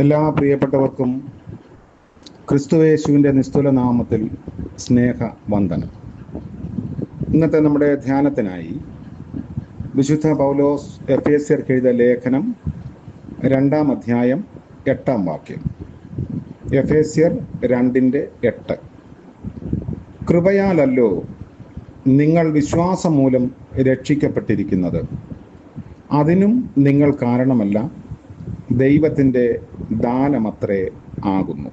എല്ലാ പ്രിയപ്പെട്ടവർക്കും ക്രിസ്തുയേശുവിൻ്റെ നിസ്തുല നാമത്തിൽ സ്നേഹ വന്ദനം. ഇന്നത്തെ നമ്മുടെ ധ്യാനത്തിനായി വിശുദ്ധ പൗലോസ് എഫേസ്യർക്ക് എഴുതിയ ലേഖനം 2-ാം അധ്യായം 8-ാം വാക്യം. എഫേസ്യർ 2:8. കൃപയാലല്ലോ നിങ്ങൾ വിശ്വാസം മൂലം രക്ഷിക്കപ്പെട്ടിരിക്കുന്നത്, അതിനും നിങ്ങൾ കാരണമല്ല, ദൈവത്തിൻ്റെ ദാനമത്രേ ആകുന്നു.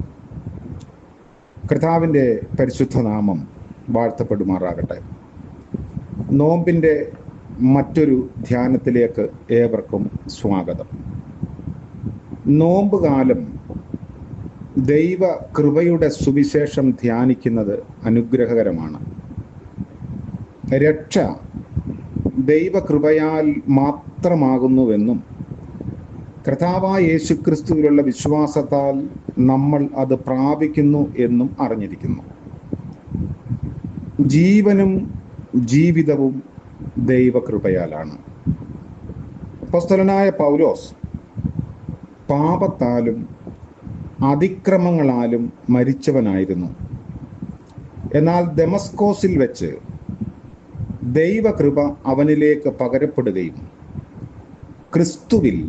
കർത്താവിൻ്റെ പരിശുദ്ധ നാമം വാഴ്ത്തപ്പെടുമാറാകട്ടെ. നോമ്പിൻ്റെ മറ്റൊരു ധ്യാനത്തിലേക്ക് ഏവർക്കും സ്വാഗതം. നോമ്പ് കാലം ദൈവ കൃപയുടെ സുവിശേഷം ധ്യാനിക്കുന്നത് അനുഗ്രഹകരമാണ്. രക്ഷ ദൈവകൃപയാൽ മാത്രമാകുന്നുവെന്നും കർത്താവായ യേശുക്രിസ്തുവിലുള്ള വിശ്വാസത്താൽ നമ്മൾ അത് പ്രാപിക്കുന്നു എന്നും അറിഞ്ഞിരിക്കുന്നു. ജീവനും ജീവിതവും ദൈവകൃപയാലാണ്. അപ്പോസ്തലനായ പൗലോസ് പാപത്താലും അതിക്രമങ്ങളാലും മരിച്ചവനായിരുന്നു. എന്നാൽ ദമസ്കോസിൽ വെച്ച് ദൈവകൃപ അവനിലേക്ക് പകരപ്പെടുകയും ക്രിസ്തുവിൽ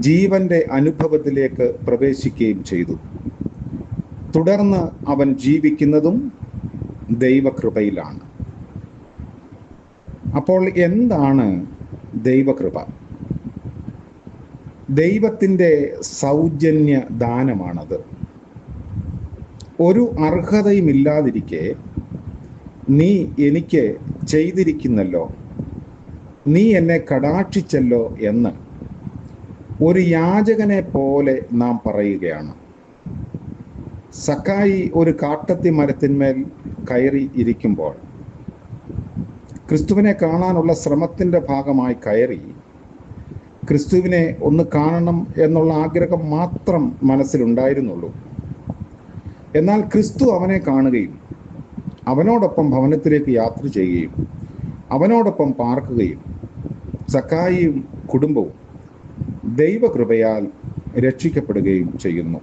ജീവന്റെ അനുഭവത്തിലേക്ക് പ്രവേശിക്കുകയും ചെയ്തു. തുടർന്ന് അവൻ ജീവിക്കുന്നതും ദൈവകൃപയിലാണ്. അപ്പോൾ എന്താണ് ദൈവകൃപ? ദൈവത്തിൻ്റെ സൗജന്യ ദാനമാണത്. ഒരു അർഹതയുമില്ലാതിരിക്കെ നീ എനിക്ക് ചെയ്തിരിക്കുന്നല്ലോ, നീ എന്നെ കടാക്ഷിച്ചല്ലോ എന്ന് ഒരു യാചകനെ പോലെ നാം പറയുകയാണ്. സക്കായി ഒരു കാട്ടത്തി മരത്തിന്മേൽ കയറി ഇരിക്കുമ്പോൾ ക്രിസ്തുവിനെ കാണാനുള്ള ശ്രമത്തിൻ്റെ ഭാഗമായി കയറി ക്രിസ്തുവിനെ ഒന്ന് കാണണം എന്നുള്ള ആഗ്രഹം മാത്രം മനസ്സിലുണ്ടായിരുന്നുള്ളൂ. എന്നാൽ ക്രിസ്തു അവനെ കാണുകയും അവനോടൊപ്പം ഭവനത്തിലേക്ക് യാത്ര ചെയ്യുകയും അവനോടൊപ്പം പാർക്കുകയും സക്കായിയും കുടുംബവും ദൈവകൃപയാൽ രക്ഷിക്കപ്പെടുകയും ചെയ്യുന്നു.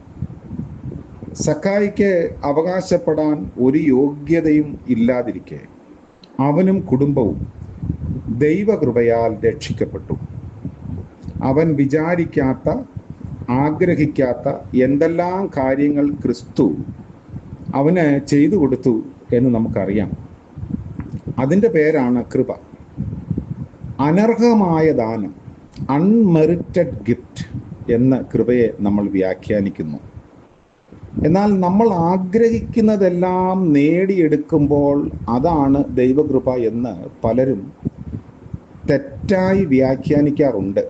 സക്കായിക്ക് അവകാശപ്പെടാൻ ഒരു യോഗ്യതയും ഇല്ലാതിരിക്കെ അവനും കുടുംബവും ദൈവകൃപയാൽ രക്ഷിക്കപ്പെട്ടു. അവൻ വിചാരിക്കാത്ത, ആഗ്രഹിക്കാത്ത എന്തെല്ലാം കാര്യങ്ങൾ ക്രിസ്തു അവന് ചെയ്തു കൊടുത്തു എന്ന് നമുക്കറിയാം. അതിൻ്റെ പേരാണ് കൃപ. അനർഹമായ ദാനം, അൺമെറിറ്റഡ് ഗിഫ്റ്റ് എന്ന കൃപയെ നമ്മൾ വ്യാഖ്യാനിക്കുന്നു. എന്നാൽ നമ്മൾ ആഗ്രഹിക്കുന്നതെല്ലാം നേടിയെടുക്കുമ്പോൾ അതാണ് ദൈവകൃപ എന്ന് പലരും തെറ്റായി വ്യാഖ്യാനിക്കാറുണ്ട്.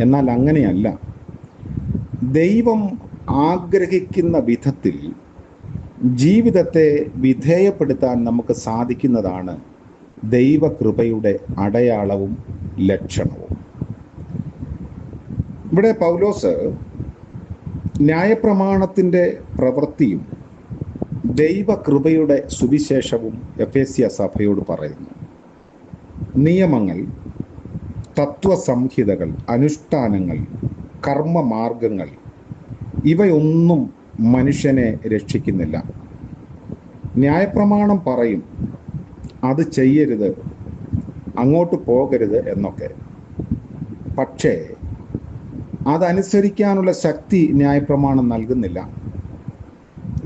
എന്നാൽ അങ്ങനെയല്ല. ദൈവം ആഗ്രഹിക്കുന്ന വിധത്തിൽ ജീവിതത്തെ വിധേയപ്പെടുത്താൻ നമുക്ക് സാധിക്കുന്നതാണ് ദൈവകൃപയുടെ അടയാളവും ലക്ഷണവും. ഇവിടെ പൗലോസ് ന്യായപ്രമാണത്തിൻ്റെ പ്രവൃത്തിയും ദൈവകൃപയുടെ സുവിശേഷവും എഫേസ്യ സഭയോട് പറയുന്നു. നിയമങ്ങൾ, തത്വസംഹിതകൾ, അനുഷ്ഠാനങ്ങൾ, കർമ്മമാർഗങ്ങൾ ഇവയൊന്നും മനുഷ്യനെ രക്ഷിക്കുന്നില്ല. ന്യായപ്രമാണം പറയും അത് ചെയ്യരുത്, അങ്ങോട്ട് പോകരുത് എന്നൊക്കെ. പക്ഷേ അതനുസരിക്കാനുള്ള ശക്തി ന്യായപ്രമാണം നൽകുന്നില്ല.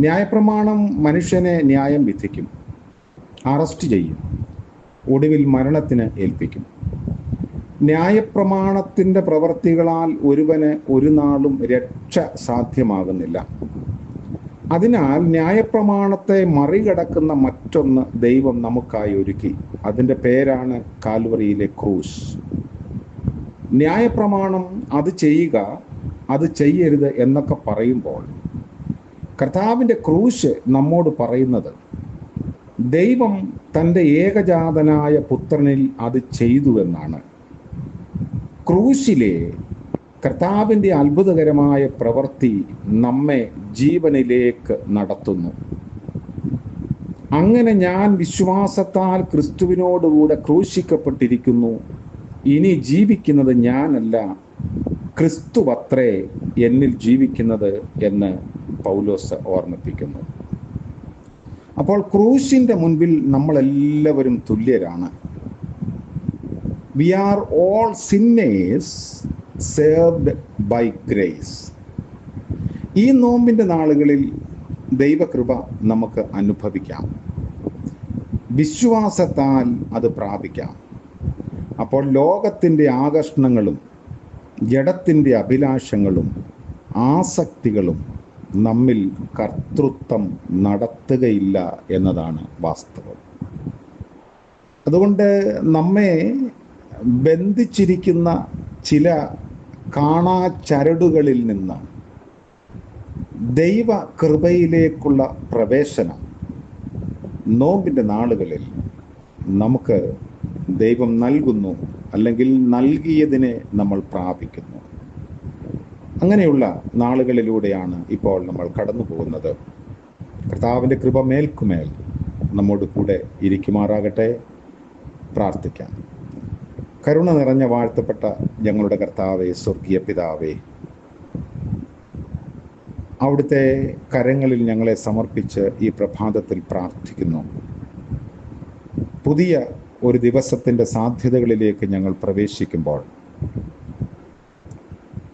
ന്യായപ്രമാണം മനുഷ്യനെ ന്യായം വിധിക്കും, അറസ്റ്റ് ചെയ്യും, ഒടുവിൽ മരണത്തിന് ഏൽപ്പിക്കും. ന്യായപ്രമാണത്തിൻ്റെ പ്രവർത്തികളാൽ ഒരുവന് ഒരു നാളും രക്ഷ സാധ്യമാകുന്നില്ല. അതിനാൽ ന്യായപ്രമാണത്തെ മറികടക്കുന്ന മറ്റൊന്ന് ദൈവം നമുക്കായി ഒരുക്കി. അതിൻ്റെ പേരാണ് കാൽവറിയിലെ ക്രൂശ്. ന്യായപ്രമാണം അത് ചെയ്യുക, അത് ചെയ്യരുത് എന്നൊക്കെ പറയുമ്പോൾ കർത്താവിൻ്റെ ക്രൂശ് നമ്മോട് പറയുന്നത് ദൈവം തൻ്റെ ഏകജാതനായ പുത്രനിൽ അത് ചെയ്തുവെന്നാണ്. ക്രൂശിലെ കർത്താവിൻ്റെ അത്ഭുതകരമായ പ്രവൃത്തി നമ്മെ ജീവനിലേക്ക് നടത്തുന്നു. അങ്ങനെ ഞാൻ വിശ്വാസത്താൽ ക്രിസ്തുവിനോടുകൂടെ ക്രൂശിക്കപ്പെട്ടിരിക്കുന്നു. ഇനി ജീവിക്കുന്നത് ഞാനല്ല, ക്രിസ്തുവത്രേ എന്നിൽ ജീവിക്കുന്നത് എന്ന് പൗലോസ് ഓർമ്മിപ്പിക്കുന്നു. അപ്പോൾ ക്രൂശിന്റെ മുൻപിൽ നമ്മളെല്ലാവരും തുല്യരാണ്. We are all sinners saved by grace. ഈ നോമ്പിന്റെ നാളുകളിൽ ദൈവകൃപ നമുക്ക് അനുഭവിക്കാം, വിശ്വാസത്താൽ അത് പ്രാപിക്കാം. അപ്പോൾ ലോകത്തിൻ്റെ ആകർഷണങ്ങളും ജഡത്തിൻ്റെ അഭിലാഷങ്ങളും ആസക്തികളും നമ്മിൽ കർത്തൃത്വം നടത്തുകയില്ല എന്നതാണ് വാസ്തവം. അതുകൊണ്ട് നമ്മെ ബന്ധിച്ചിരിക്കുന്ന ചില കാണാചരടുകളിൽ നിന്ന് ദൈവ കൃപയിലേക്കുള്ള പ്രവേശനം നോമ്പിൻ്റെ നാളുകളിൽ നമുക്ക് ദൈവം നൽകുന്നു, അല്ലെങ്കിൽ നൽകിയതിനെ നമ്മൾ പ്രാപിക്കുന്നു. അങ്ങനെയുള്ള നാളുകളിലൂടെയാണ് ഇപ്പോൾ നമ്മൾ കടന്നു പോകുന്നത്. കർത്താവിൻ്റെ കൃപ മേൽക്കുമേൽ നമ്മോട് കൂടെ ഇരിക്കുമാറാകട്ടെ. പ്രാർത്ഥിക്കാം. കരുണ നിറഞ്ഞ വാഴ്ത്തപ്പെട്ട ഞങ്ങളുടെ കർത്താവേ, സ്വർഗീയ പിതാവേ, അവിടുത്തെ കരങ്ങളിൽ ഞങ്ങളെ സമർപ്പിച്ച് ഈ പ്രഭാതത്തിൽ പ്രാർത്ഥിക്കുന്നു. പുതിയ ഒരു ദിവസത്തിൻ്റെ സാധ്യതകളിലേക്ക് ഞങ്ങൾ പ്രവേശിക്കുമ്പോൾ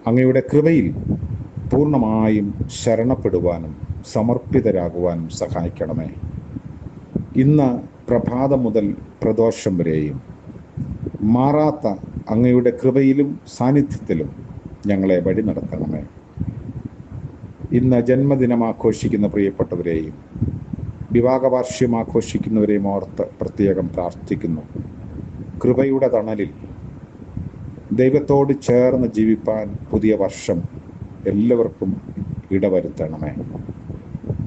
അങ്ങയുടെ കൃപയിൽ പൂർണ്ണമായും ശരണപ്പെടുവാനും സമർപ്പിതരാകുവാനും സഹായിക്കണമേ. ഇന്ന് പ്രഭാതം മുതൽ പ്രദോഷം വരെയും മാറാത്ത അങ്ങയുടെ കൃപയിലും സാന്നിധ്യത്തിലും ഞങ്ങളെ വഴി നടത്തണമേ. ഇന്ന് ജന്മദിനം ആഘോഷിക്കുന്ന പ്രിയപ്പെട്ടവരെയും വിവാഹവാർഷികം ആഘോഷിക്കുന്നവരെയും ഓർത്ത് പ്രത്യേകം പ്രാർത്ഥിക്കുന്നു. കൃപയുടെ തണലിൽ ദൈവത്തോട് ചേർന്ന് ജീവിപ്പാൻ പുതിയ വർഷം എല്ലാവർക്കും ഇടവരുത്തണമേ.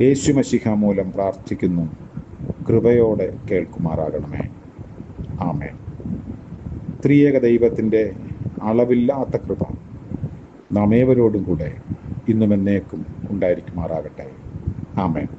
യേശുമശിഹ മൂലം പ്രാർത്ഥിക്കുന്നു. കൃപയോടെ കേൾക്കുമാറാകണമേ. ആമേൻ. ത്രിയേക ദൈവത്തിൻ്റെ അളവില്ലാത്ത കൃപ നാം ഏവരോടും കൂടെ ഇന്നും എന്നേക്കും ഉണ്ടായിരിക്കുമാറാകട്ടെ. ആമേൻ.